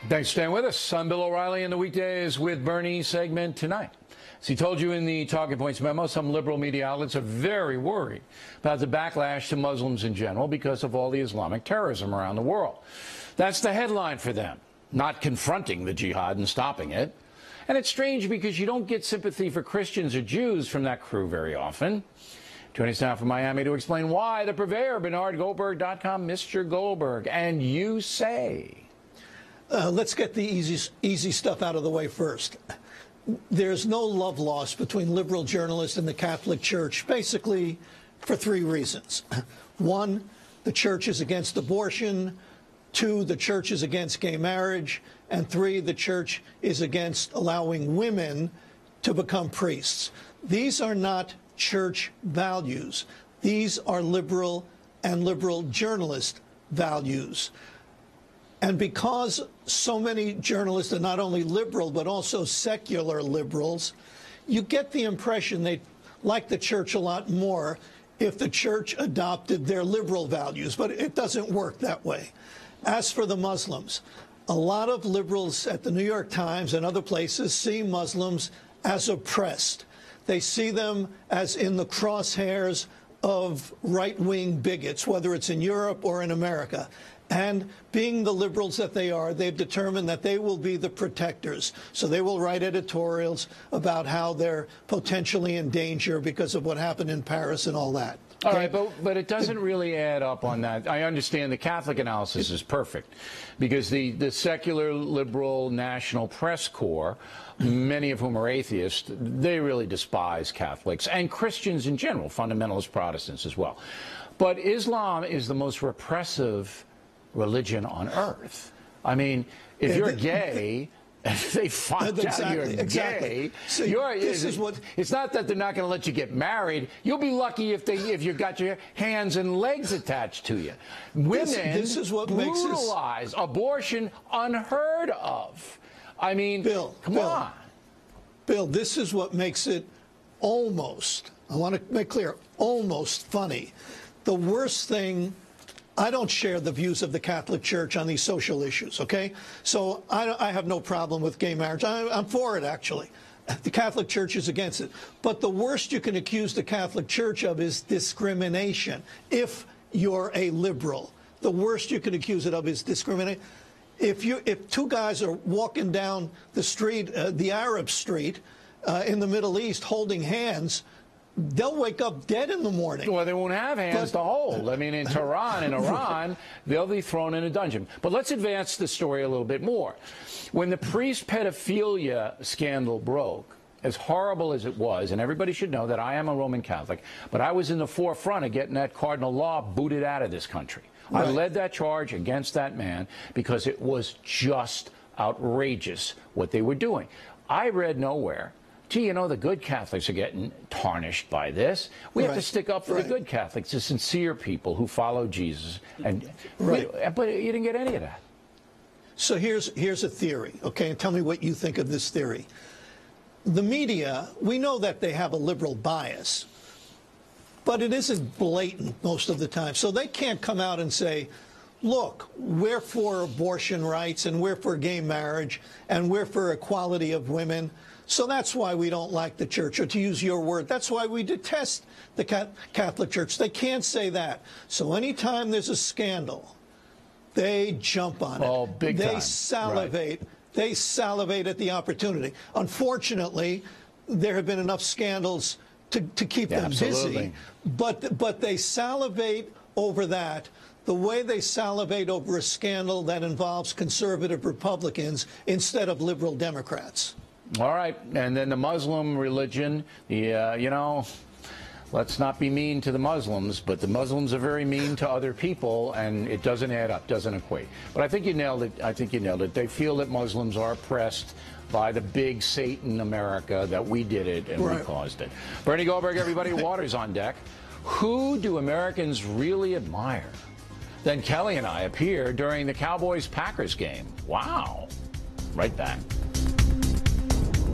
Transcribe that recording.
Thanks for staying with us. I'm Bill O'Reilly in the Weekdays with Bernie segment tonight. As he told you in the Talking Points memo, some liberal media outlets are very worried about the backlash to Muslims in general because of all the Islamic terrorism around the world. That's the headline for them, not confronting the jihad and stopping it. And it's strange because you don't get sympathy for Christians or Jews from that crew very often. Joining us now from Miami to explain why, the purveyor, BernardGoldberg.com, Mr. Goldberg. And you say... Let's get the easy stuff out of the way first. There's no love lost between liberal journalists and the Catholic Church, basically for three reasons. One, the Church is against abortion. Two, the Church is against gay marriage. And three, the Church is against allowing women to become priests. These are not church values. These are liberal and liberal journalist values. And because so many journalists are not only liberal, but also secular liberals, you get the impression they like the church a lot more if the church adopted their liberal values. But it doesn't work that way. As for the Muslims, a lot of liberals at the New York Times and other places see Muslims as oppressed. They see them as in the crosshairs of right-wing bigots, whether it's in Europe or in America. And being the liberals that they are, they've determined that they will be the protectors. So they will write editorials about how they're potentially in danger because of what happened in Paris and all that. All right, but it doesn't really add up on that. I understand the Catholic analysis is perfect because the secular, liberal, national press corps, many of whom are atheists, they really despise Catholics and Christians in general, fundamentalist Protestants as well. But Islam is the most repressive religion on earth. I mean, if you're gay, they find out you're gay. So it's not that they're not going to let you get married. You'll be lucky if you got your hands and legs attached to you. Women this is what brutalized, abortion unheard of. I mean, come on. Bill, this is what makes it almost, I want to make clear, almost funny. The worst thing, I don't share the views of the Catholic Church on these social issues, okay? So I have no problem with gay marriage. I'm for it, actually. The Catholic Church is against it. But the worst you can accuse the Catholic Church of is discrimination. If you're a liberal, the worst you can accuse it of is discrimination. If two guys are walking down the street, the Arab street, in the Middle East holding hands, they'll wake up dead in the morning. Well, they won't have hands to hold. I mean, in Tehran, in Iran, they'll be thrown in a dungeon. But let's advance the story a little bit more. When the priest pedophilia scandal broke, as horrible as it was, and everybody should know that I am a Roman Catholic, but I was in the forefront of getting that cardinal law booted out of this country. Right. I led that charge against that man because it was just outrageous what they were doing. I read nowhere, gee, you know, the good Catholics are getting tarnished by this. We have to stick up for the good Catholics, the sincere people who follow Jesus. And but you didn't get any of that. So here's a theory, okay? And tell me what you think of this theory. The media, we know that they have a liberal bias, but it isn't blatant most of the time. So they can't come out and say, look, we're for abortion rights and we're for gay marriage and we're for equality of women. So that's why we don't like the church, or to use your word, that's why we detest the Catholic Church. They can't say that. So anytime there's a scandal, they jump on it. Oh, big time. They salivate. Right. They salivate at the opportunity. Unfortunately, there have been enough scandals to keep them busy. But they salivate over that the way they salivate over a scandal that involves conservative Republicans instead of liberal Democrats. All right. And then the Muslim religion, you know, let's not be mean to the Muslims, but the Muslims are very mean to other people, and it doesn't add up, doesn't equate. But I think you nailed it. I think you nailed it. They feel that Muslims are oppressed by the big Satan America, that we did it and we caused it. Bernie Goldberg, everybody, water's on deck. Who do Americans really admire? Then Kelly and I appear during the Cowboys-Packers game. Wow. Right back.